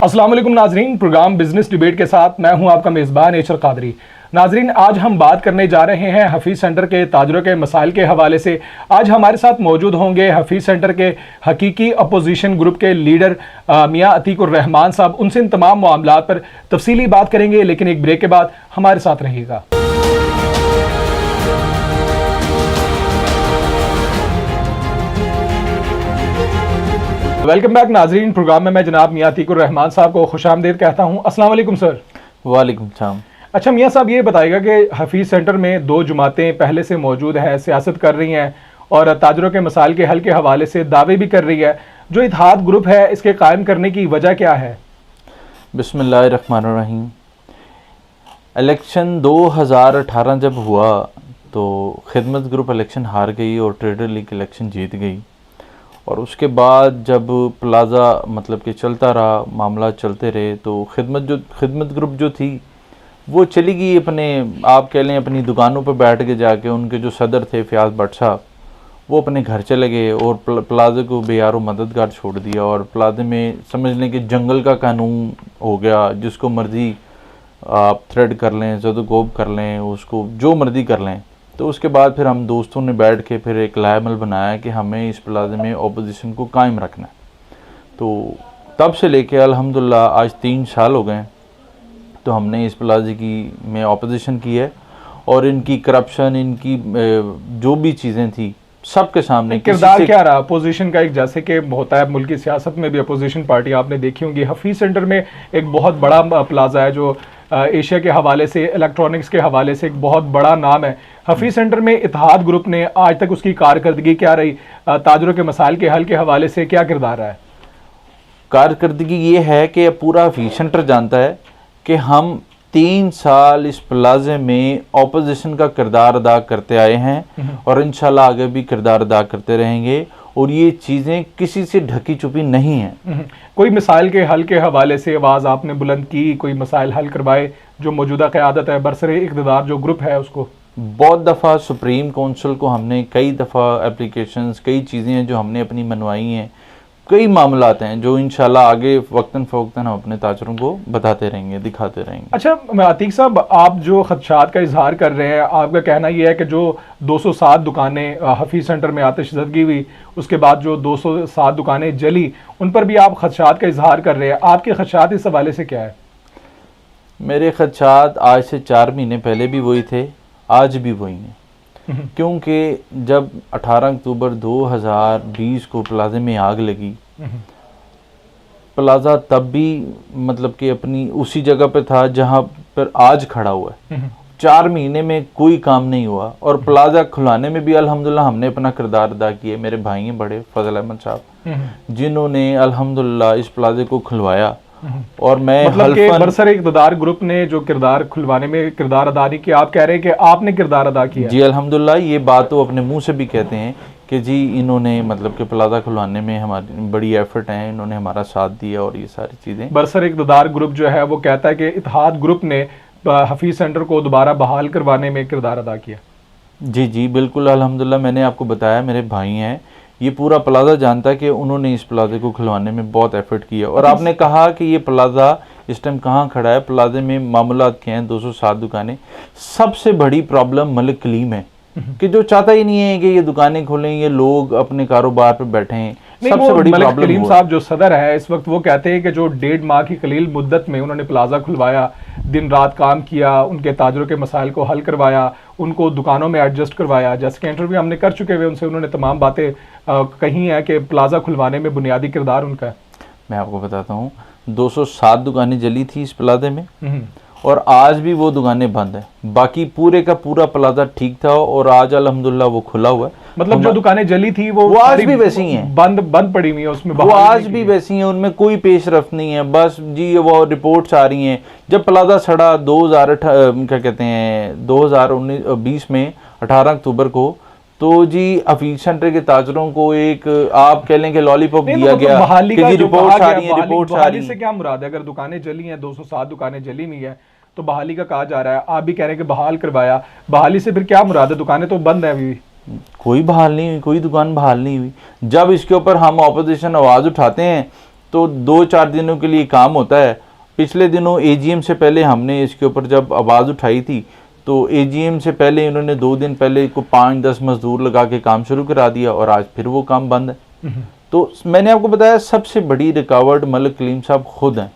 अस्सलाम वालेकुम नाजरीन, प्रोग्राम बिजनेस डिबेट के साथ मैं हूं आपका मेज़बान एशर कादरी। नाजरीन, आज हम बात करने जा रहे हैं हफीज़ सेंटर के ताजरों के मसाइल के हवाले से। आज हमारे साथ मौजूद होंगे हफीज़ सेंटर के हकीकी अपोजिशन ग्रुप के लीडर मियां अतीकुर रहमान साहब। उनसे इन तमाम मामलात पर तफसीली बात करेंगे, लेकिन एक ब्रेक के बाद हमारे साथ रहिएगा। वेलकम बैक नाजरीन, प्रोग्राम में मैं जनाब मियां अतीकुर रहमान साहब को खुशामदीद कहता हूं। अस्सलाम वालेकुम सर। वालेकुम सलाम। अच्छा मियां साहब, ये बताइएगा कि हफीज़ सेंटर में दो जमातें पहले से मौजूद हैं, सियासत कर रही हैं और ताजरों के मसाइल के हल के हवाले से दावे भी कर रही है। जो इत्तेहाद ग्रुप है, इसके कायम करने की वजह क्या है? बिस्मिल्लाहिर्रहमानिर्रहीम। इलेक्शन 2018 जब हुआ तो खिदमत ग्रुप इलेक्शन हार गई और ट्रेडर लीग इलेक्शन जीत गई, और उसके बाद जब प्लाज़ा मतलब कि चलता रहा, मामला चलते रहे, तो खिदमत ग्रुप जो थी वो चली गई अपने, आप कह लें अपनी दुकानों पर बैठ के जाके। उनके जो सदर थे फयाज भट्ट साहब, वो अपने घर चले गए और प्लाज़े को बेयारो मददगार छोड़ दिया। और प्लाज़े में समझ लें कि जंगल का कानून हो गया, जिसको मर्ज़ी आप थ्रेड कर लें, ज़दोगोब कर लें, उसको जो मर्ज़ी कर लें। तो उसके बाद फिर हम दोस्तों ने बैठ के फिर एक लाएमल बनाया कि हमें इस प्लाज़े में ओपोजिशन को कायम रखना है। तो तब से लेके अल्हम्दुलिल्लाह आज 3 साल हो गए, तो हमने इस प्लाज़े की में ओपोजिशन की है, और इनकी करप्शन, इनकी जो भी चीज़ें थी सबके सामने। किरदार क्या रहा अपोजिशन का? एक जैसे कि होता है मुल्क की सियासत में भी अपोजिशन पार्टी आपने देखी होंगी। हफीज़ सेंटर में एक बहुत बड़ा प्लाज़ा है जो एशिया के हवाले से, इलेक्ट्रॉनिक्स के हवाले से एक बहुत बड़ा नाम है। हफीज़ सेंटर में इत्तेहाद ग्रुप ने आज तक उसकी कारकर्दगी क्या रही? ताजरों के मसाइल के हल के हवाले से क्या किरदार रहा है? कारकर्दगी ये है कि पूरा हफीज़ सेंटर जानता है कि हम 3 साल इस प्लाज़े में ऑपोजिशन का किरदार अदा करते आए हैं, और इंशाल्लाह आगे भी किरदार अदा करते रहेंगे, और ये चीज़ें किसी से ढकी छुपी नहीं हैं। कोई मसाइल के हल के हवाले से आवाज़ आपने बुलंद की, कोई मसाइल हल करवाए जो मौजूदा क़यादत है, बरसरे इक़्तिदार जो ग्रुप है उसको? बहुत दफ़ा सुप्रीम काउंसिल को हमने कई दफ़ा एप्लीकेशंस, कई चीज़ें हैं जो हमने अपनी मनवाई हैं, कई मामलात हैं जो इंशाल्लाह आगे वक्तन फ़वक्तन हम अपने ताजरों को बताते रहेंगे, दिखाते रहेंगे। अच्छा अतीक साहब, आप जो खदशात का इजहार कर रहे हैं, आपका कहना यह है कि जो 207 दुकानें हफीज़ सेंटर में आतिशज़दगी हुई, उसके बाद जो 207 दुकानें जली, उन पर भी आप खदशात का इजहार कर रहे हैं। आपके खदशात इस हवाले से क्या है? मेरे खदशात आज से 4 महीने पहले भी वही थे, आज भी वही हैं। क्योंकि जब 18 अक्टूबर 2020 को प्लाज़े में आग लगी, प्लाज़ा तब भी मतलब कि अपनी उसी जगह पे था जहां पर आज खड़ा हुआ है। 4 महीने में कोई काम नहीं हुआ, और प्लाज़ा खुलाने में भी अल्हम्दुलिल्लाह हमने अपना किरदार अदा किया। मेरे भाई हैं बड़े फजल अहमद साहब, जिन्होंने अल्हम्दुलिल्लाह इस प्लाज़े को खुलवाया। और मैं मतलब कि बरसरे इक़्तिदार ग्रुप ने जो किरदार खुलवाने में किरदार अदा नहीं किया, आप कह रहे हैं कि आपने किरदार अदा किया? जी अल्हम्दुलिल्लाह, ये बात तो अपने मुंह से भी कहते हैं कि जी इन्होंने मतलब कि प्लाज़ा खुलवाने में हमारी बड़ी एफर्ट है, इन्होंने हमारा साथ दिया, और ये सारी चीज़ें। बरसरे इक़्तिदार ग्रुप जो है वो कहता है कि इत्तेहाद ग्रुप ने हफीज़ सेंटर को दोबारा बहाल करवाने में किरदार अदा किया। जी जी बिल्कुल अल्हम्दुलिल्लाह, मैंने आपको बताया मेरे भाई हैं, ये पूरा प्लाज़ा जानता है कि उन्होंने इस प्लाज़े को खुलवाने में बहुत एफर्ट किया। और आपने कहा कि ये प्लाज़ा इस टाइम कहाँ खड़ा है, प्लाज़े में मामलात क्या हैं, 207 दुकानें। सबसे बड़ी प्रॉब्लम मलिक कलीम है कि जो चाहता ही नहीं है कि ये दुकानें खुलें, ये लोग अपने कारोबार पर बैठे हैं। सबसे बड़ी मलिक प्रॉब्लम कलीम साहब जो सदर है इस वक्त, वो कहते हैं कि जो 1.5 माह की कलील मुद्दत में उन्होंने प्लाज़ा खुलवाया, दिन रात काम किया, उनके ताजरों के मसाइल को हल करवाया, उनको दुकानों में एडजस्ट करवाया। जैसे कि इंटरव्यू हमने कर चुके हुए उनसे, उन्होंने तमाम बातें कही हैं कि प्लाज़ा खुलवाने में बुनियादी किरदार उनका है। मैं आपको बताता हूँ, 207 दुकानें जली थी इस प्लाज़े में, और आज भी वो दुकानें बंद हैं। बाकी पूरे का पूरा प्लाज़ा ठीक था, और आज अल्हम्दुलिल्लाह वो खुला हुआ है। मतलब जो दुकानें जली थी वो आज भी वैसी हैं, बंद पड़ी हुई है, उसमें वो आज भी वैसी हैं, उनमें कोई पेशरफ्त नहीं है। बस जी वो रिपोर्ट्स आ रही हैं। जब प्लाज़ा सड़ा 2020 में 18 अक्टूबर को, तो जी हफीज़ सेंटर के ताजरों को एक आप कह लें कि लॉलीपॉप दिया गया कि रिपोर्ट्स आ रही हैं, रिपोर्ट्स आ रही हैं। से क्या मुराद है? अगर दुकानें जली हैं, 207 दुकानें जली हुई है, तो बहाली का कहा जा रहा है, आप भी कह रहे हैं कि बहाल करवाया। बहाली से फिर क्या मुराद है? दुकानें तो बंद है अभी। कोई बहाल नहीं हुई, कोई दुकान बहाल नहीं हुई। जब इसके ऊपर हम ऑपोजिशन आवाज़ उठाते हैं तो 2-4 दिनों के लिए काम होता है। पिछले दिनों एजीएम से पहले हमने इसके ऊपर जब आवाज़ उठाई थी तो एजीएम से पहले इन्होंने 2 दिन पहले को 5-10 मजदूर लगा के काम शुरू करा दिया और आज फिर वो काम बंद है। तो मैंने आपको बताया सबसे बड़ी रुकावट मलिक कलीम साहब खुद हैं।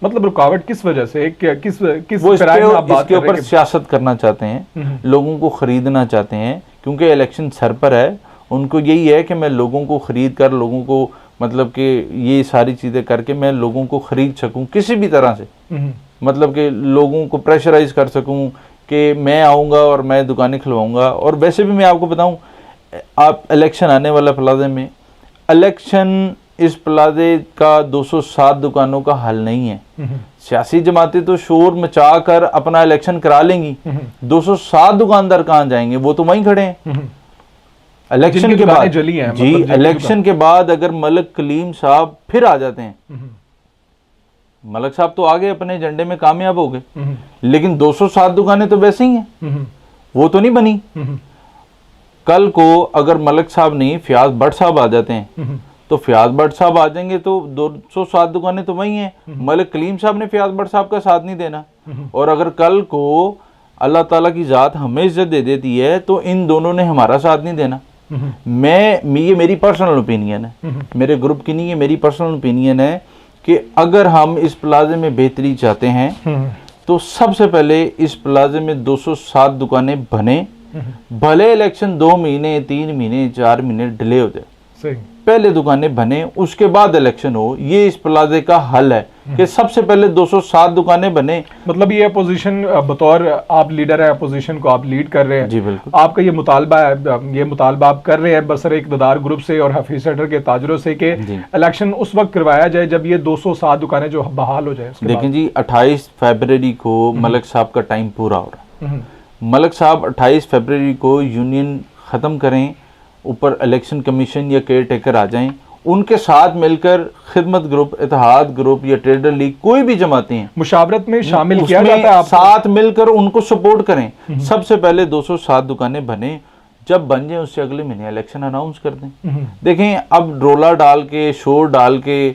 मतलब रुकावट किस वजह से, किस वो पैराए में आप बात इसके कर रहे ऊपर हैं सियासत करना चाहते हैं, लोगों को खरीदना चाहते हैं, क्योंकि इलेक्शन सर पर है। उनको यही है कि मैं लोगों को खरीद कर, लोगों को मतलब कि ये सारी चीज़ें करके मैं लोगों को खरीद सकूं किसी भी तरह से, मतलब कि लोगों को प्रेशराइज कर सकूं कि मैं आऊँगा और मैं दुकानें खुलवाऊँगा। और वैसे भी मैं आपको बताऊँ, आप इलेक्शन आने वाला प्लाजे में, इलेक्शन इस प्लाजे का 207 दुकानों का हल नहीं है। सियासी जमातें तो शोर मचा कर अपना इलेक्शन करा लेंगी, 207 दुकानदार कहाँ जाएंगे? वो तो वहीं खड़े हैं। इलेक्शन के बाद जली हैं, जी, मतलब इलेक्शन के बाद अगर मलिक कलीम साहब फिर आ जाते हैं, मलिक साहब तो आगे अपने एजेंडे में कामयाब हो गए, लेकिन 207 दुकानें तो वैसे ही हैं, वो तो नहीं बनी। कल को अगर मलिक साहब नहीं फयाज भट्ट साहब आ जाते हैं तो फयाज भट्ट साहब आ जाएंगे तो 207 दुकानें तो वही हैं। मलिक कलीम साहब ने फयाज भट्ट साहब का साथ नहीं देना। और अगर कल को अल्लाह ताला की ज़ात हमें इज्जत दे देती है तो इन दोनों ने हमारा साथ नहीं देना। ये मेरी पर्सनल ओपिनियन है, मेरे ग्रुप की नहीं, ये मेरी पर्सनल ओपिनियन है कि अगर हम इस प्लाजे में बेहतरी चाहते हैं तो सबसे पहले इस प्लाजे में 207 दुकानें बने, भले इलेक्शन 2 महीने 3 महीने 4 महीने डिले हो जाए, सही, पहले दुकानें बने उसके बाद इलेक्शन हो। ये इस प्लाजे का हल है कि सबसे पहले 207 दुकानें बने। मतलब ये अपोजिशन, बतौर आप लीडर है अपोजिशन को आप लीड कर रहे हैं जी बिल्कुल। आपका ये मुतालबा है, ये मुतालबा आप कर रहे हैं बसर इक़्तिदार ग्रुप से और हफीज सेंटर के ताजरों से कि इलेक्शन उस वक्त करवाया जाए जब ये 207 दुकानें जो बहाल हो जाए। देखिए जी, 28 फरवरी को मलिक साहब का टाइम पूरा हो रहा है। मलिक साहब 28 फरवरी को यूनियन ख़त्म करें, ऊपर इलेक्शन कमीशन या केयर टेकर आ जाएं, उनके साथ मिलकर खिदमत ग्रुप, इत्तेहाद ग्रुप या ट्रेडर लीग कोई भी जमातें हैं, मुशावरत में शामिल किया जाता है, आप साथ मिलकर उनको सपोर्ट करें। सबसे पहले 207 दुकानें बने, जब बन जाए उससे अगले महीने इलेक्शन अनाउंस कर दें। देखें, अब रोला डाल के, शोर डाल के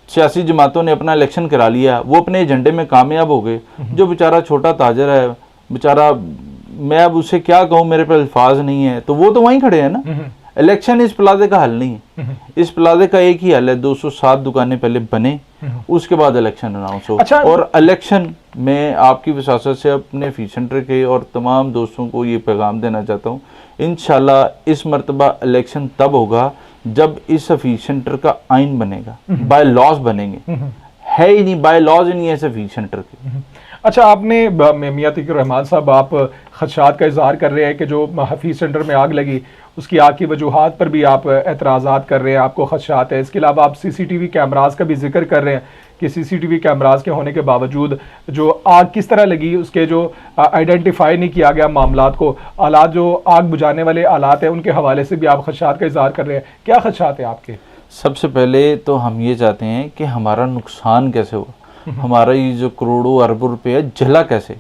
सियासी जमातों ने अपना इलेक्शन करा लिया, वो अपने एजेंडे में कामयाब हो गए। जो बेचारा छोटा ताजर है, बेचारा, मैं अब उसे क्या कहूँ, मेरे पे अल्फाज नहीं है, तो वो तो वहीं खड़े हैं ना। इलेक्शन इस प्लाजे का हल नहीं है, इस प्लाजे का एक ही हल है, 207 दुकानें पहले बने, उसके बाद इलेक्शन अनाउंस हो। अच्छा, और इलेक्शन में आपकी वसासत से अपने फीस सेंटर के और तमाम दोस्तों को ये पैगाम देना चाहता हूँ, इंशाल्लाह इस मरतबा इलेक्शन तब होगा जब इस फीस सेंटर का आइन बनेगा, बाय लॉज बनेंगे, है ही नहीं, बाय लॉज ही नहीं है इस फीस सेंटर के। अच्छा, आपने मियां तकीर रहमान साहब, आप खदशात का इजहार कर रहे हैं कि जो हफीज सेंटर में आग लगी उसकी आग की वजूहात पर भी आप एतराज़ात कर रहे हैं, आपको खदशात है। इसके अलावा आप सीसीटीवी कैमरास का भी जिक्र कर रहे हैं कि सीसीटीवी कैमरास के होने के बावजूद जो आग किस तरह लगी उसके जो आइडेंटिफाई नहीं किया गया मामलात को, आलात जो आग बुझाने वाले आलात हैं उनके हवाले से भी आप खदशात का इजहार कर रहे हैं। क्या खदशात है आपके? सबसे पहले तो हम ये चाहते हैं कि हमारा नुकसान कैसे हुआ, हमारा ये जो करोड़ों अरबों रुपए जला कैसे,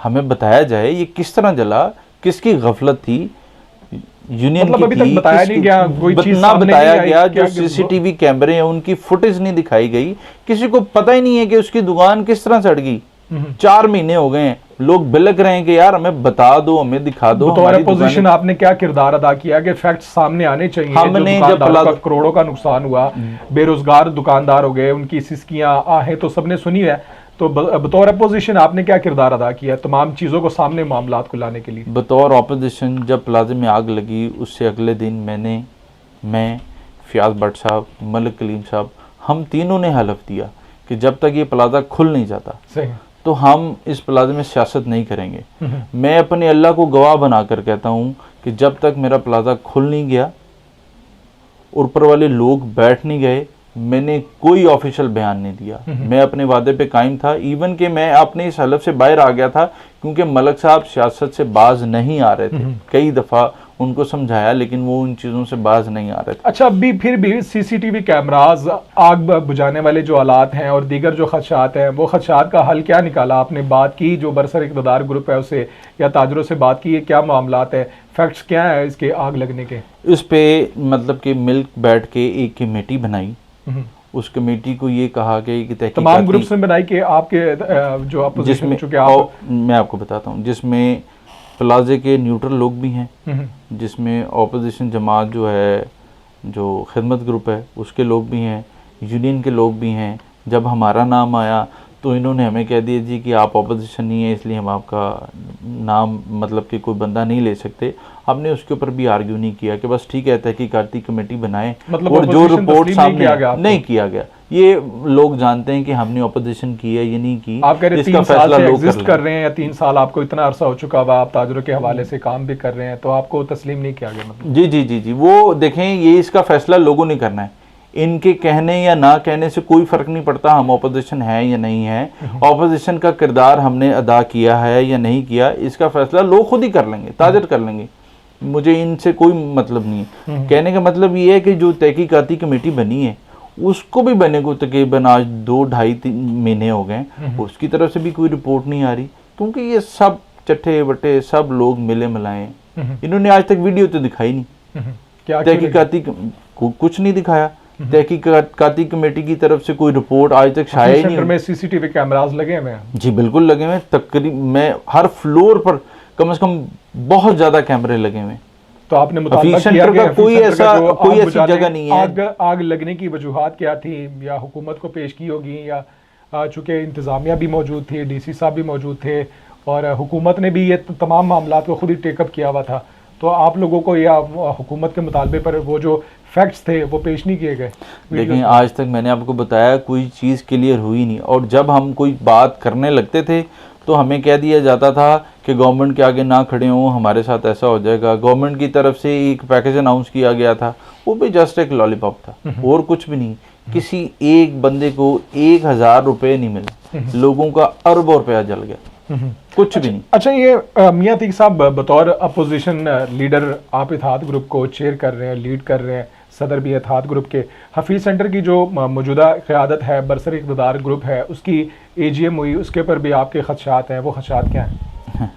हमें बताया जाए। ये किस तरह जला, किसकी गफलत थी, यूनियन मतलब की अभी थी, तक बताया नहीं गया, कोई चीज ना सामने बताया नहीं आई, गया। क्या जो सीसीटीवी कैमरे हैं उनकी फुटेज नहीं दिखाई गई, किसी को पता ही नहीं है कि उसकी दुकान किस तरह सड़ गई। 4 महीने हो गए हैं, लोग बिलक रहे हैं कि यार हमें बता दो, हमें दिखा दो। बतौर अपोजिशन आपने क्या किरदार अदा किया कि फैक्ट सामने आने चाहिए। हमने जब करोड़ों का नुकसान हुआ, बेरोजगार दुकानदार हो गए, उनकी सिस्कियां आहें तो सबने सुनी है, तो बतौर अपोजिशन आपने क्या किरदार अदा किया तमाम चीज़ों को सामने, मामलात को लाने के लिए? बतौर अपोजिशन जब प्लाजे में आग लगी उससे अगले दिन मैं फयाज भट्ट साहब, मलिक कलीम साहब, हम तीनों ने हलफ दिया कि जब तक ये प्लाजा खुल नहीं जाता सही, तो हम इस प्लाजे में सियासत नहीं करेंगे। मैं अपने अल्लाह को गवाह बनाकर कहता हूँ कि जब तक मेरा प्लाजा खुल नहीं गया, ऊपर वाले लोग बैठ नहीं गए, मैंने कोई ऑफिशियल बयान नहीं दिया। मैं अपने वादे पे कायम था, इवन कि मैं अपने इस हलफ से बाहर आ गया था क्योंकि मलिक साहब सियासत से बाज नहीं आ रहे थे। कई दफ़ा उनको समझाया लेकिन वो उन चीज़ों से बाज नहीं आ रहे थे। अच्छा, अभी फिर भी सीसीटीवी कैमराज, आग बुझाने वाले जो आलात हैं और दीगर जो खदशात हैं, वो खदशात का हल क्या निकाला आपने? बात की जो बरसर इक़्तिदार ग्रुप है उससे या ताजरों से बात की है, क्या मामलात है, फैक्ट्स क्या है इसके आग लगने के? इस पे मतलब कि मिल बैठ के एक कमेटी बनाई उस कमेटी को ये कहा गया कि तमाम तहकीकाती ग्रुप्स ने बनाई कि आपके जो अपोजिशन जिसमें चूंकि आप मैं आपको बताता हूँ, जिसमें प्लाजे के न्यूट्रल लोग भी हैं, जिसमें ऑपोजिशन जमात जो है, जो खिदमत ग्रुप है उसके लोग भी हैं, यूनियन के लोग भी हैं। जब हमारा नाम आया तो इन्होंने हमें कह दिया जी कि आप ऑपोजिशन नहीं है इसलिए हम आपका नाम मतलब कि कोई बंदा नहीं ले सकते। हमने उसके ऊपर भी आर्ग्यू नहीं किया कि बस ठीक है तहकीकाती कमेटी बनाएं, मतलब और जो opposition रिपोर्ट तस्लीम नहीं सामने किया गया आपको? नहीं किया गया। ये लोग जानते हैं कि हमने ऑपोजिशन की है ये नहीं की, आप कह रहे हैं इसका 3 साल फैसला से लोग एग्जिस्ट कर कर रहे हैं, या 3 साल आपको इतना अरसा हो चुका हुआ, आप ताजरों के हवाले से काम भी कर रहे हैं, तो आपको तस्लीम नहीं किया गया मतलब? जी जी जी जी, वो देखें ये इसका फैसला लोगों ने करना है। इनके कहने या ना कहने से कोई फर्क नहीं पड़ता हम ऑपोजिशन है या नहीं है, ऑपोजिशन का किरदार हमने अदा किया है या नहीं किया, इसका फैसला लोग खुद ही कर लेंगे, ताजर कर लेंगे। मुझे इनसे कोई मतलब नहीं है। कहने का मतलब ये है कि जो तहकीकाती कमेटी बनी है उसको भी बने को तकरीबन आज 2-2.5-3 महीने हो गए, उसकी तरफ से भी कोई रिपोर्ट नहीं आ रही, क्योंकि ये सब चट्टे बट्टे सब लोग मिले मिलाए। इन्होंने आज तक वीडियो तो दिखाई नहीं, क्या तहकीकाती कुछ नहीं दिखाया, तहकीकाती कमेटी की तरफ से कोई रिपोर्ट आज तक शाया ही नहीं सेंटर हुई। में सीसीटीवी कैमरास लगे हुए हैं? जी बिल्कुल लगे हुए, तकरीब में हर फ्लोर पर कम से कम बहुत ज्यादा कैमरे लगे हुए। तो आपने मुतालबा हफीज किया सेंटर कि का हफीज कोई सेंटर का ऐसा जो कोई आग ऐसी बुझाने- जगह नहीं है। आग लगने की वजूहात क्या थी, या हुकूमत को पेश की होगी, या चूंकि इंतजामिया भी मौजूद थी, डीसी साहब भी मौजूद थे, और हुकूमत ने भी ये तमाम मामला को खुद ही टेकअप किया हुआ था, तो आप लोगों को या हुकूमत के मुतालबे पर वो जो फैक्ट्स थे वो पेश नहीं किए गए? लेकिन आज तक मैंने आपको बताया कोई चीज़ क्लियर हुई नहीं, और जब हम कोई बात करने लगते थे तो हमें कह दिया जाता था कि गवर्नमेंट के आगे ना खड़े हों, हमारे साथ ऐसा हो जाएगा। गवर्नमेंट की तरफ से एक पैकेज अनाउंस किया गया था, वो भी जस्ट एक लॉलीपॉप था और कुछ भी नहीं। किसी एक बंदे को 1000 रुपये नहीं मिले, लोगों का अरबों रुपया जल गया, कुछ भी नहीं। अच्छा, ये मियां अतीक साहब बतौर अपोजिशन लीडर आप इत्तेहाद ग्रुप को चेयर कर रहे हैं, लीड कर रहे हैं, सदर भी इत्तेहाद ग्रुप के। हफीज सेंटर की जो मौजूदा क़यादत है, बरसर इक़्तिदार ग्रुप है, उसकी AGM हुई, उसके ऊपर भी आपके खदशात हैं, वो खदशात क्या हैं?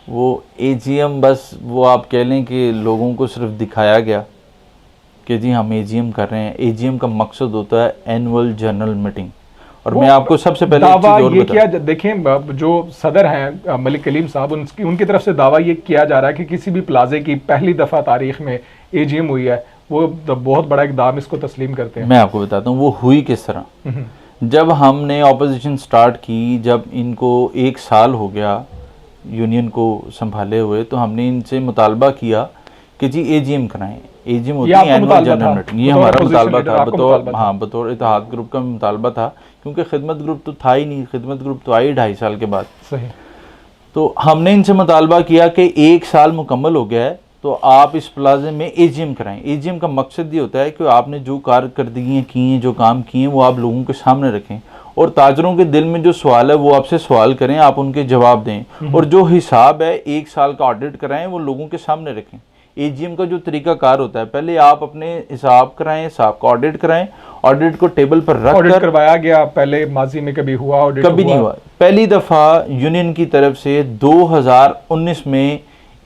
वो AGM बस वो आप कह लें कि लोगों को सिर्फ दिखाया गया कि जी हम AGM कर रहे हैं। AGM का मकसद होता है एनुअल जनरल मीटिंग। और मैं आपको सबसे पहले एक दावा चीज़ और ये बता- किया, देखें जो सदर हैं मलिक कलीम साहब, उनकी तरफ से दावा ये किया जा रहा है कि किसी भी प्लाजे की पहली दफ़ा तारीख में AGM हुई है, वो बहुत बड़ा इकदाम, इसको तस्लीम करते हैं। मैं आपको बताता हूँ वो हुई किस तरह। जब हमने ऑपोजिशन स्टार्ट की, जब इनको 1 साल हो गया यूनियन को संभाले हुए, तो हमने इनसे मुतालबा किया कि जी AGM कराएं। AGM होती है एनुअल जनरल मीटिंग, ये हमारा मुतालबा था बतौर इत्तेहाद ग्रुप का मुतालबा था, क्योंकि खिदमत ग्रुप तो था ही नहीं, खिदमत ग्रुप तो आई 2.5 साल के बाद। सही। तो हमने इनसे मुतालबा किया कि 1 साल मुकम्मल हो गया है तो आप इस प्लाजे में AGM कराएं। AGM का मकसद ये होता है कि आपने जो कारकर्दगियाँ की हैं, जो काम किए हैं, वो आप लोगों के सामने रखें, और ताजरों के दिल में जो सवाल है वो आपसे सवाल करें, आप उनके जवाब दें, और जो हिसाब है 1 साल का ऑडिट कराएं, वो लोगों के सामने रखें। AGM का जो तरीकाकार होता है, पहले आप अपने हिसाब कराएं, हिसाब का ऑडिट कराएं, ऑडिट को टेबल पर रख ऑडिट कर करवाया गया, पहले माजी में कभी हुआ ऑडिट? कभी नहीं हुआ। पहली दफ़ा यूनियन की तरफ से 2019 में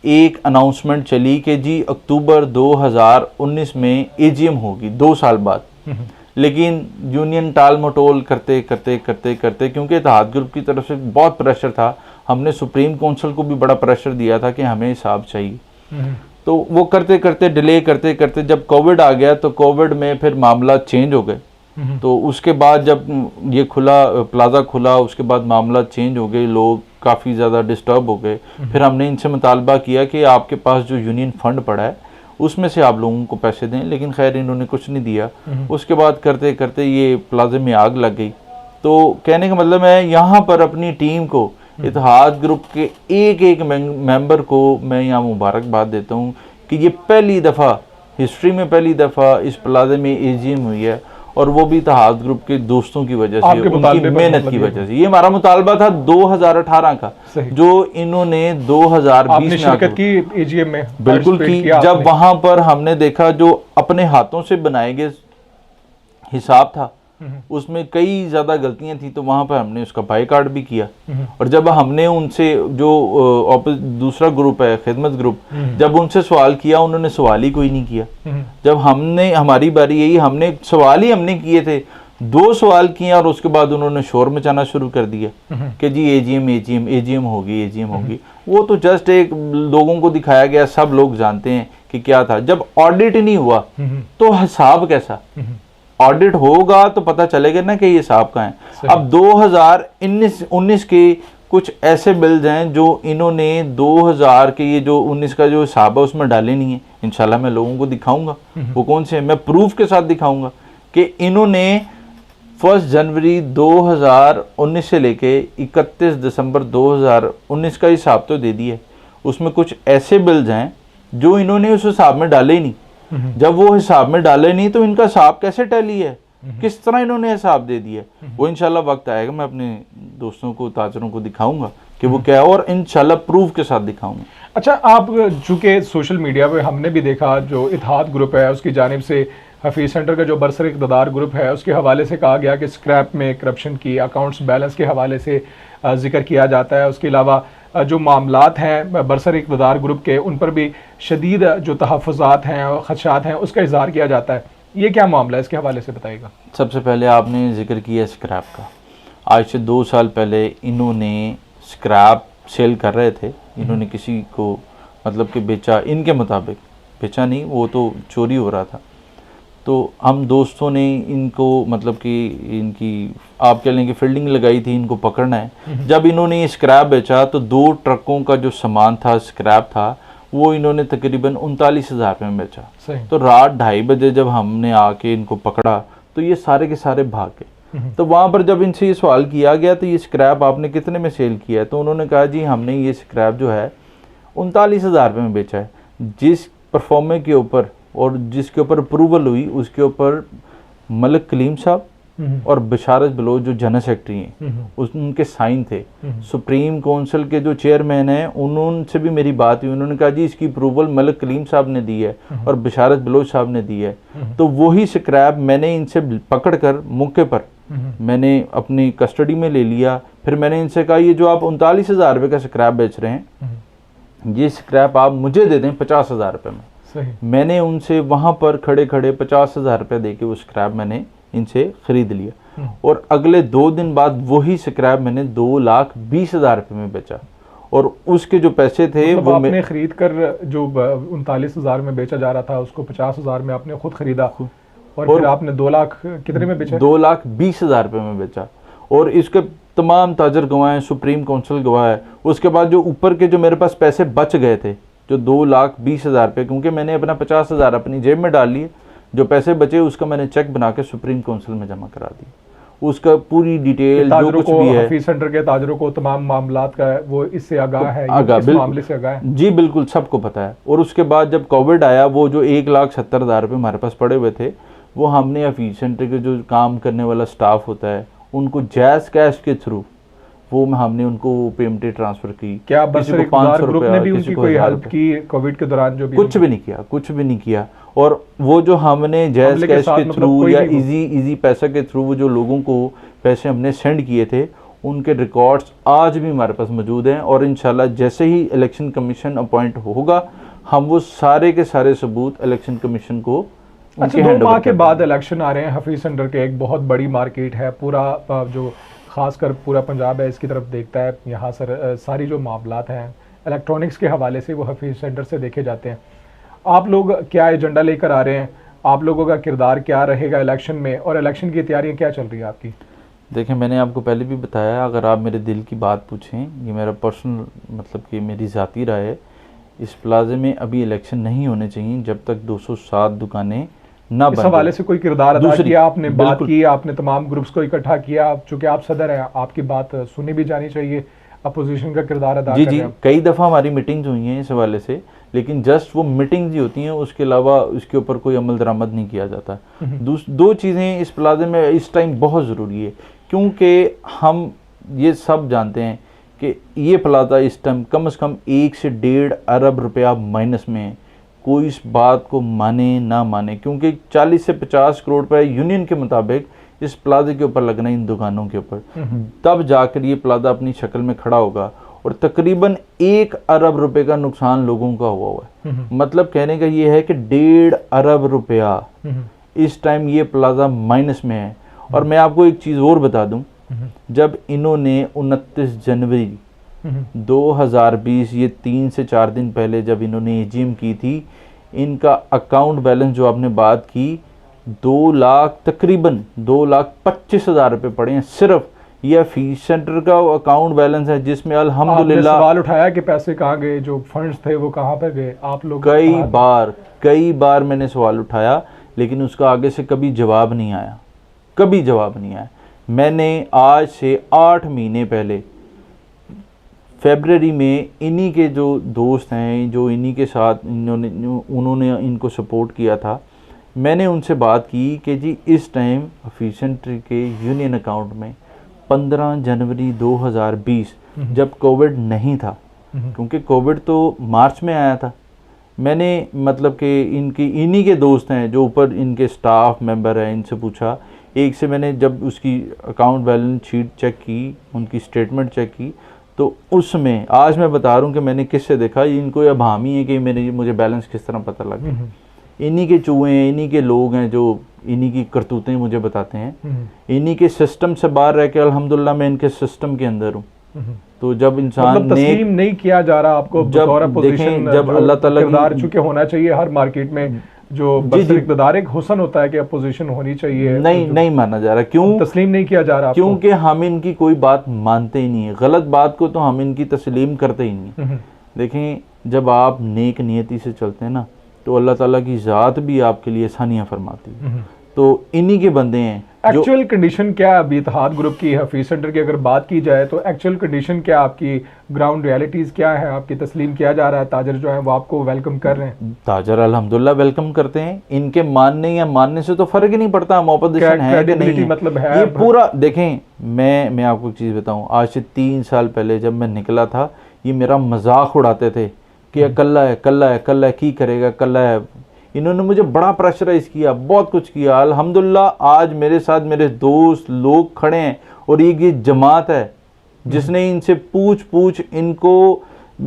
एक अनाउंसमेंट चली कि जी अक्टूबर 2019 में AGM होगी, 2 साल बाद। लेकिन यूनियन टाल मटोल करते करते करते करते, क्योंकि इत्तेहाद ग्रुप की तरफ से बहुत प्रेशर था, हमने सुप्रीम काउंसिल को भी बड़ा प्रेशर दिया था कि हमें हिसाब चाहिए, तो वो करते करते डिले करते करते जब कोविड आ गया तो कोविड में फिर मामला चेंज हो गए। तो उसके बाद जब ये खुला, प्लाजा खुला, उसके बाद मामला चेंज हो गए, लोग काफ़ी ज़्यादा डिस्टर्ब हो गए। फिर हमने इनसे मुतालबा किया कि आपके पास जो यूनियन फंड पड़ा है उसमें से आप लोगों को पैसे दें, लेकिन खैर इन्होंने कुछ नहीं दिया। उसके बाद करते करते ये प्लाजे में आग लग गई। तो कहने का मतलब है यहाँ पर अपनी टीम को, इत्तेहाद ग्रुप के एक एक मेंबर को मैं यहाँ मुबारकबाद देता हूँ कि ये पहली दफ़ा हिस्ट्री में पहली दफ़ा इस प्लाजे में AGM हुई है, और वो भी इत्तेहाद ग्रुप के दोस्तों की वजह से, उनकी मेहनत की वजह से। ये हमारा मुतालबा था 2018 का, जो इन्होंने 2020 में शिरकत की AGM में बिल्कुल की। जब वहां पर हमने देखा जो अपने हाथों से बनाए गए हिसाब था उसमें कई ज़्यादा गलतियां थी, तो वहाँ पर हमने उसका बायकॉट भी किया। और जब हमने उनसे जो दूसरा ग्रुप है खिदमत ग्रुप, जब उनसे सवाल किया, उन्होंने सवाल ही कोई नहीं किया। जब हमारी बारी यही, हमने सवाल ही हमने किए थे, 2 सवाल किए और उसके बाद उन्होंने शोर मचाना शुरू कर दिया कि जी एजीएम होगी। वो तो जस्ट एक लोगों को दिखाया गया, सब लोग जानते हैं कि क्या था। जब ऑडिट ही नहीं हुआ तो हिसाब कैसा? ऑडिट होगा तो पता चलेगा ना कि ये हिसाब का है। अब 2019 के कुछ ऐसे बिल्स हैं जो इन्होंने 2000 के, ये जो 19 का जो हिसाब है उसमें डाले नहीं है। इंशाल्लाह मैं लोगों को दिखाऊंगा वो कौन से हैं, मैं प्रूफ के साथ दिखाऊंगा कि इन्होंने 1 जनवरी 2019 से लेके 31 दिसंबर 2019 का हिसाब तो दे दिया है। उसमें कुछ ऐसे बिल्स हैं जो इन्होंने उस हिसाब में डाले ही नहीं। जब वो हिसाब में डाले नहीं तो इनका हिसाब कैसे टैली है, किस तरह इन्होंने हिसाब दे दिया? वो इंशाल्लाह वक्त आएगा, मैं अपने दोस्तों को, ताजरों को दिखाऊंगा कि वो क्या है, और इंशाल्लाह प्रूफ के साथ दिखाऊंगा। अच्छा, आप चूंकि सोशल मीडिया पे हमने भी देखा, जो इत्तेहाद ग्रुप है उसकी जानिब से हफीज़ सेंटर का जो बरसर इक़्तिदार ग्रुप है उसके हवाले से कहा गया कि स्क्रैप में करप्शन की, अकाउंट्स बैलेंस के हवाले से जिक्र किया जाता है। उसके अलावा जो मामलात हैं बरसर इक़्तिदार ग्रुप के, उन पर भी शदीद जो तहफ़्फ़ुज़ात हैं और ख़दशात हैं उसका इज़हार किया जाता है। ये क्या मामला है, इसके हवाले से बताइएगा। सबसे पहले आपने जिक्र किया स्क्रैप का। आज से 2 साल पहले इन्होंने स्क्रैप सेल कर रहे थे, इन्होंने किसी को मतलब कि बेचा, इनके मुताबिक बेचा नहीं, वो तो चोरी हो रहा था। तो हम दोस्तों ने इनको मतलब कि इनकी आप कह लें कि फील्डिंग लगाई थी, इनको पकड़ना है। जब इन्होंने ये स्क्रैप बेचा तो 2 ट्रकों का जो सामान था, स्क्रैप था, वो इन्होंने तकरीबन 39,000 रुपये में बेचा। तो रात 2:30 बजे जब हमने आके इनको पकड़ा तो ये सारे के सारे भाग गए। तो वहाँ पर जब इनसे ये सवाल किया गया तो ये स्क्रैप आपने कितने में सेल किया है, तो उन्होंने कहा जी हमने ये स्क्रैप जो है 39,000 रुपये में बेचा है। जिस परफॉर्मे के ऊपर और जिसके ऊपर अप्रूवल हुई उसके ऊपर मलिक कलीम साहब और बशारत बलोच जो जनरल सेक्रेटरी हैं उनके साइन थे। सुप्रीम काउंसिल के जो चेयरमैन हैं उनसे भी मेरी बात हुई, उन्होंने कहा जी इसकी अप्रूवल मलिक कलीम साहब ने दी है और बशारत बलोच साहब ने दी है। तो वही स्क्रैप मैंने इनसे पकड़ कर मौके पर मैंने अपनी कस्टडी में ले लिया। फिर मैंने इनसे कहा ये जो आप 39,000 रुपये का स्क्रैप बेच रहे हैं, ये स्क्रैप आप मुझे दे दें 50,000 रुपये में। मैंने उनसे वहां पर खड़े खड़े 50,000 रुपये देके वो स्क्रैप मैंने इनसे खरीद लिया। और अगले 2 दिन बाद वही स्क्रैप मैंने 2,20,000 रुपये में बेचा। और उसके जो पैसे थे मतलब वो आपने खरीद कर जो 39,000 में बेचा जा रहा था उसको 50,000 में आपने खुद खरीदा और फिर आपने 2 लाख कितने में बेचा? 2,20,000 रुपये में बेचा। और इसके तमाम ताजर गवाह हैं, सुप्रीम काउंसिल गवाह है। उसके बाद जो ऊपर के जो मेरे पास पैसे बच गए थे जो 2,20,000 रुपये, क्योंकि मैंने अपना 50,000 अपनी जेब में डाल लिए, जो पैसे बचे उसका मैंने चेक बना के सुप्रीम काउंसिल में जमा करा दिया। उसका पूरी डिटेल जो कुछ भी है, हफीज़ सेंटर के ताजरों को तमाम मामलात का वो इससे आगाह है, इस मामले से आगाह है। जी बिल्कुल, सबको पता है। और उसके बाद जब कोविड आया, वो जो 1,70,000 रुपये हमारे पास पड़े हुए थे वो हमने हफीज़ सेंटर के जो काम करने वाला स्टाफ होता है उनको जैज़ कैश के थ्रू वो हमने उनको पेमेंट ट्रांसफर की। क्या किसी को 500 रुपये, किसी को हेल्प की कोविड के दौरान? जो भी कुछ भी नहीं किया। और वो जो हमने जैज़ कैश के थ्रू या इजी पैसा के थ्रू वो जो लोगों को पैसे हमने सेंड किए थे उनके रिकॉर्ड्स आज भी हमारे पास मौजूद हैं। और इंशाल्लाह जैसे ही इलेक्शन कमीशन अपॉइंट होगा हम वो सारे के सारे सबूत इलेक्शन कमीशन को। अच्छा, 2 माह के बाद इलेक्शन आ रहे हैं। हफीज़ सेंटर के एक बहुत बड़ी मार्केट है, पूरा जो खासकर पूरा पंजाब है इसकी तरफ देखता है। यहाँ सारी जो मामलात हैं इलेक्ट्रॉनिक्स के हवाले से वो हफीज़ सेंटर से देखे जाते हैं। आप लोग क्या एजेंडा लेकर आ रहे हैं, आप लोगों का किरदार क्या रहेगा इलेक्शन में, और इलेक्शन की तैयारियां क्या चल रही है आपकी? देखें, मैंने आपको पहले भी बताया, अगर आप मेरे दिल की बात पूछें, ये मेरा पर्सनल मतलब कि मेरी ज़ाती राय है, इस प्लाजे में अभी इलेक्शन नहीं होने चाहिए जब तक 207 दुकानें ना इस हवाले से कोई किरदार अदा किया आपने, बात की आपने, तमाम ग्रुप्स को इकट्ठा किया? चूंकि आप सदर हैं, आपकी बात सुनी भी जानी चाहिए, अपोजिशन का किरदार अदा जी कई दफ़ा हमारी मीटिंग्स हुई हैं इस हवाले से, लेकिन जस्ट वो मीटिंग्स ही होती हैं, उसके अलावा उसके ऊपर कोई अमल दरामद नहीं किया जाता। 2 चीज़ें इस प्लाजे में इस टाइम बहुत ज़रूरी है, क्योंकि हम ये सब जानते हैं कि ये प्लाजा इस टाइम कम से कम 1 से 1.5 अरब रुपया माइनस में है। कोई इस बात को माने ना माने, क्योंकि 40 से 50 करोड़ रुपये यूनियन के मुताबिक इस प्लाजे के ऊपर लगना है, इन दुकानों के ऊपर, तब जाकर ये प्लाजा अपनी शक्ल में खड़ा होगा। और तकरीबन 1 अरब रुपए का नुकसान लोगों का हुआ है। मतलब कहने का ये है कि 1.5 अरब रुपया इस टाइम ये प्लाजा माइनस में है। और मैं आपको एक चीज़ और बता दूं, जब इन्होंने 29 जनवरी 2020, ये 3 से 4 दिन पहले जब इन्होंने एजीएम की थी, इनका अकाउंट बैलेंस जो आपने बात की 2 लाख, तकरीबन 2,25,000 रुपये पड़े हैं। सिर्फ यह फीस सेंटर का अकाउंट बैलेंस है, जिसमें अल्हम्दुलिल्लाह सवाल उठाया कि पैसे कहाँ गए, जो फंड्स थे वो कहाँ पर गए, आप लोग कई बार मैंने सवाल उठाया, लेकिन उसका आगे से कभी जवाब नहीं आया, कभी जवाब नहीं आया। मैंने आज से 8 महीने पहले फरवरी में इन्हीं के जो दोस्त हैं, जो इन्हीं के साथ उन्होंने इनको सपोर्ट किया था, मैंने उनसे बात की कि जी इस टाइम हफीज सेंटर के यूनियन अकाउंट में 15 जनवरी 2020 जब कोविड नहीं था, क्योंकि कोविड तो मार्च में आया था, मैंने मतलब कि इन्हीं के दोस्त हैं जो ऊपर इनके स्टाफ मेंबर हैं, इनसे पूछा। एक से मैंने जब उसकी अकाउंट बैलेंस शीट चेक की, उनकी स्टेटमेंट चेक की, तो उसमें आज मैं बता रहा हूँ कि मैंने किससे देखा, इनको अब हामी है कि मुझे बैलेंस किस तरह पता लग गया। इन्हीं के चूहे हैं, इन्हीं के लोग हैं जो इन्हीं की करतूतें मुझे बताते हैं। इन्हीं के सिस्टम से बाहर रह के अल्हम्दुलिल्लाह मैं इनके सिस्टम के अंदर हूँ। तो जब इंसान मतलब तस्लीम नहीं किया जा रहा आपको, जब देखें, जब अल्लाह ताला किरदार चूंकि होना चाहिए हर मार्केट में, जो इक़्तिदार एक हुस्न होता है कि अपोजिशन होनी चाहिए, नहीं माना जा रहा। क्यों तस्लीम नहीं किया जा रहा? क्योंकि हम इनकी कोई बात मानते ही नहीं है, गलत बात को तो हम इनकी तस्लीम करते ही नहीं। देखें, जब आप नेक नियति से चलते हैं ना, तो अल्लाह ताला की ज़ात भी आपके लिए आसानियाँ फरमाती है। तो इन्हीं के बंदे हैं। एक्चुअल कंडीशन क्या है अभी इत्तेहाद ग्रुप की, हफीज सेंटर की अगर बात की जाए तो एक्चुअल कंडीशन क्या, आपकी ग्राउंड रियलिटीज़ क्या है? आपकी तस्लीम किया जा रहा है? ताजर जो है वो आपको वेलकम कर रहे हैं? ताजर अल्हम्दुलिल्लाह वेलकम करते हैं। इनके मानने या मानने से तो फ़र्क ही नहीं पड़ता, हम ऑपोजिशन है कि नहीं है। मतलब है ये पूरा देखें, मैं आपको एक चीज़ बताऊँ, आज से 3 साल पहले जब मैं निकला था, ये मेरा मजाक उड़ाते थे कि कल्ला है की करेगा, कल्ला है। इन्होंने मुझे बड़ा प्रेशराइज किया, बहुत कुछ किया। अल्हम्दुलिल्लाह आज मेरे साथ मेरे दोस्त लोग खड़े हैं, और ये जमात है जिसने इनसे पूछ इनको,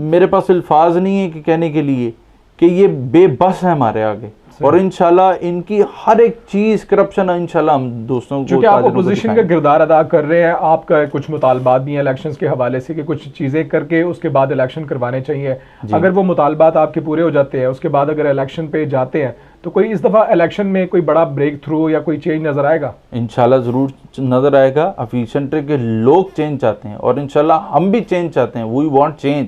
मेरे पास अल्फाज नहीं है कि कहने के लिए कि ये बेबस है हमारे आगे। और इंशाल्लाह इनकी हर एक चीज करप्शन है, इंशाल्लाह हम दोस्तों को, क्योंकि आप अपोजिशन का किरदार अदा कर रहे हैं, आपका कुछ मुतालबात भी हैं इलेक्शंस के हवाले से कि कुछ चीज़ें करके उसके बाद इलेक्शन करवाने चाहिए। अगर वो मुतालबात आपके पूरे हो जाते हैं, उसके बाद अगर इलेक्शन पे जाते हैं, तो कोई इस दफ़ा इलेक्शन में कोई बड़ा ब्रेक थ्रू या कोई चेंज नज़र आएगा? इंशाल्लाह ज़रूर नज़र आएगा। हफीज सेंटर के लोग चेंज चाहते हैं, और इंशाल्लाह हम भी चेंज चाहते हैं। वी वांट चेंज,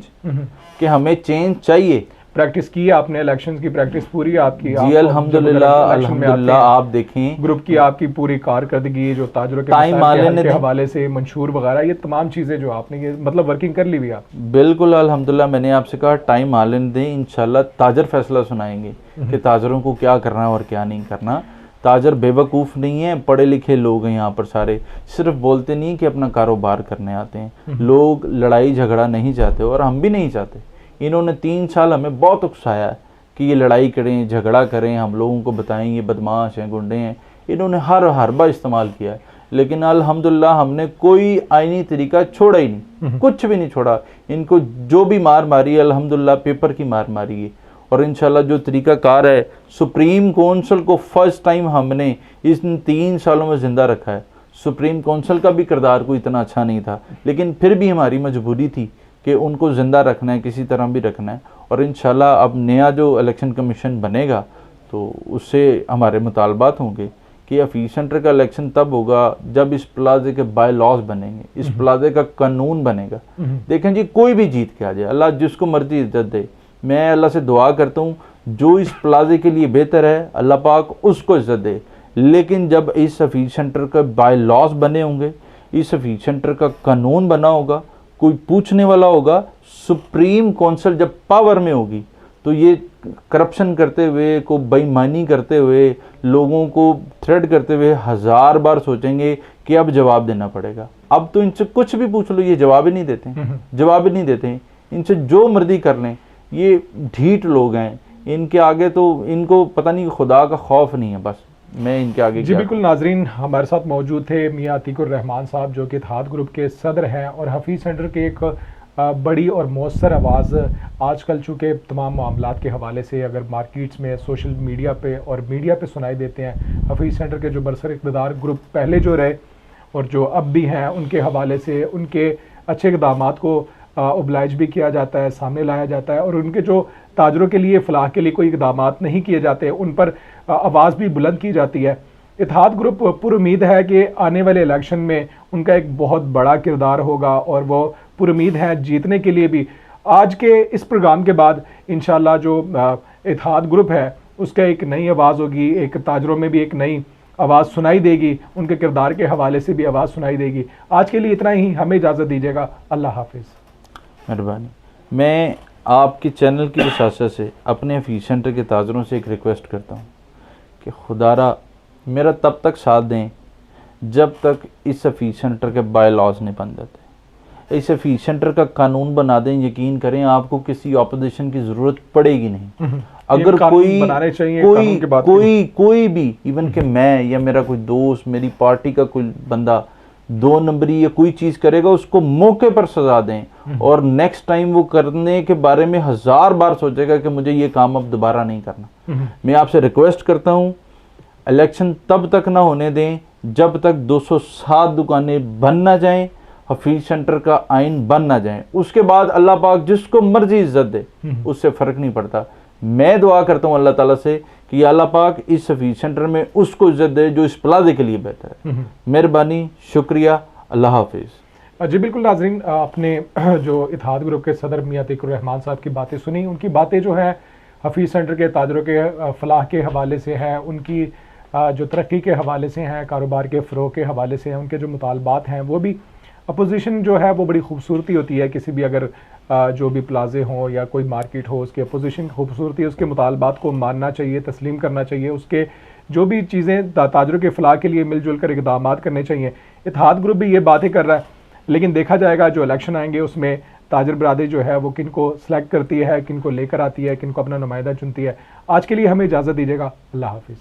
कि हमें चेंज चाहिए। प्रैक्टिस की आपने, इलेक्शन की प्रैक्टिस पूरी आपकी? जी अल्हम्दुलिल्लाह। आप देखें ग्रुप की आपकी पूरी कारकर्दगी, जो ताजरों के हवाले से मंशूर वगैरह, ये तमाम चीज़ें जो आपने ये मतलब वर्किंग कर ली हुई आप? बिल्कुल अल्हम्दुलिल्लाह। मैंने आपसे कहा टाइम आने दें, इंशाल्लाह ताजर फैसला सुनाएंगे कि ताजरों को क्या करना है और क्या नहीं करना। ताजर बेवकूफ़ नहीं है, पढ़े लिखे लोग हैं यहाँ पर सारे, सिर्फ बोलते नहीं कि अपना कारोबार करने आते हैं। लोग लड़ाई झगड़ा नहीं चाहते, और हम भी नहीं चाहते। इन्होंने 3 साल हमें बहुत उकसाया कि ये लड़ाई करें, झगड़ा करें, हम लोगों को बताएं ये बदमाश हैं, गुंडे हैं। इन्होंने हर हरबा इस्तेमाल किया है, लेकिन अल्हम्दुलिल्लाह हमने कोई आईनी तरीका छोड़ा ही नहीं, कुछ भी नहीं छोड़ा। इनको जो भी मार मारी है अल्हम्दुलिल्लाह पेपर की मार मारी है। और इंशाल्लाह जो तरीका कार है, सुप्रीम कौंसिल को फर्स्ट टाइम हमने इन 3 सालों में ज़िंदा रखा है। सुप्रीम कौंसिल का भी किरदार कोई इतना अच्छा नहीं था, लेकिन फिर भी हमारी मजबूरी थी कि उनको ज़िंदा रखना है, किसी तरह भी रखना है। और इंशाल्लाह अब नया जो इलेक्शन कमीशन बनेगा, तो उससे हमारे मुतालबात होंगे कि हफीज सेंटर का इलेक्शन तब होगा जब इस प्लाजे के बाय लॉज बनेंगे, इस प्लाजे का कानून बनेगा। देखें जी, कोई भी जीत के आ जाए, अल्लाह जिसको मर्जी इज्जत दे। मैं अल्लाह से दुआ करता हूँ जो इस प्लाजे के लिए बेहतर है, अल्लाह पाक उसको इज्जत दे। लेकिन जब इस हफीज सेंटर का बाय लॉज बने होंगे, इस हफीज सेंटर का कानून बना होगा, कोई पूछने वाला होगा, सुप्रीम कौंसिल जब पावर में होगी, तो ये करप्शन करते हुए, को बेईमानी करते हुए, लोगों को थ्रेट करते हुए 1000 बार सोचेंगे कि अब जवाब देना पड़ेगा। अब तो इनसे कुछ भी पूछ लो, ये जवाब ही नहीं देते, जवाब ही नहीं देते। इनसे जो मर्जी कर लें, ये ढीठ लोग हैं। इनके आगे तो इनको पता नहीं खुदा का खौफ नहीं है, बस मैं इनके आगे जी क्या बिल्कुल नाजरीन, हमारे साथ मौजूद थे मियाँ अतीकुर रहमान साहब जो कि इत्तेहाद ग्रुप के सदर हैं और हफीज़ सेंटर के एक बड़ी और मौसर आवाज़ आजकल चूँकि तमाम मामलात के हवाले से अगर मार्केट्स में सोशल मीडिया पे और मीडिया पे सुनाई देते हैं। हफीज़ सेंटर के जो बरसर इक़्तिदार ग्रुप पहले जो रहे और जो अब भी हैं, उनके हवाले से उनके अच्छे इक़दामात को ओबलाइज भी किया जाता है, सामने लाया जाता है और उनके जो ताजरों के लिए फ़लाह के लिए कोई इक़दामात नहीं किए जाते, उन पर आवाज़ भी बुलंद की जाती है। इत्तेहाद ग्रुप पुरुमीद है कि आने वाले इलेक्शन में उनका एक बहुत बड़ा किरदार होगा और वो पुरुमीद है जीतने के लिए भी। आज के इस प्रोग्राम के बाद इंशाल्लाह जो इत्तेहाद ग्रुप है उसका एक नई आवाज़ होगी, एक ताजरों में भी एक नई आवाज़ सुनाई देगी, उनके किरदार के हवाले से भी आवाज़ सुनाई देगी। आज के लिए इतना ही, हमें इजाज़त दीजिएगा। अल्लाह हाफिज़। मेहरबानी। मैं आपके चैनल की वसासत से अपने हफीज़ सेंटर के ताजरों से एक रिक्वेस्ट करता हूँ कि खुदारा मेरा तब तक साथ दें जब तक इस हफीज़ सेंटर के बाय लॉज नहीं बन जाते। इस हफीज़ सेंटर का कानून बना दें, यकीन करें आपको किसी ऑपोजिशन की ज़रूरत पड़ेगी नहीं। अगर कोई भी इवन कि मैं या मेरा कोई दोस्त, मेरी पार्टी का कोई बंदा 2 नंबरी या कोई चीज़ करेगा, उसको मौके पर सजा दें और नेक्स्ट टाइम वो करने के बारे में 1000 बार सोचेगा कि मुझे ये काम अब दोबारा नहीं करना। मैं आपसे रिक्वेस्ट करता हूँ, इलेक्शन तब तक ना होने दें जब तक 207 दुकानें बन ना जाएं, हफीज़ सेंटर का आइन बन ना जाए। उसके बाद अल्लाह पाक जिसको मर्जी इज्जत दे, उससे फ़र्क नहीं पड़ता। मैं दुआ करता हूँ अल्लाह ताला से कि अल्लाह पाक इस हफीज़ सेंटर में उसको इज्जत दे जो इस प्लाजे के लिए बेहतर है। मेहरबानी, शुक्रिया, अल्लाह हाफिज़। जी बिल्कुल नाजरीन, आपने जो इत्तेहाद ग्रुप के सदर मियाँ अतीकुर रहमान साहब की बातें सुनी। उनकी बातें जो है हफीज़ सेंटर के ताजरों के फलाह के हवाले से है, उनकी जो तरक्की के हवाले से हैं, कारोबार के फ़रोग़ के हवाले से हैं, उनके जो मुतालबात हैं वो भी। अपोजिशन जो है वो बड़ी खूबसूरती होती है, किसी भी अगर जो भी प्लाजे हों या कोई मार्केट हो, उसकी अपोजिशन खूबसूरती, उसके मुतालबात को मानना चाहिए, तस्लीम करना चाहिए, उसके जो भी चीज़ें ताजरों के फलाह के लिए मिलजुल कर इक़दामात करने चाहिए। इत्तेहाद ग्रुप भी ये बातें कर रहा है, लेकिन देखा जाएगा जो इलेक्शन आएंगे उसमें ताजर बरादरी जो है वो किन को सेलेक्ट करती है, किन को लेकर आती है, किन को अपना नुमाइंदा चुनती है। आज के लिए हमें इजाज़त दीजिएगा। अल्लाह हाफिज़।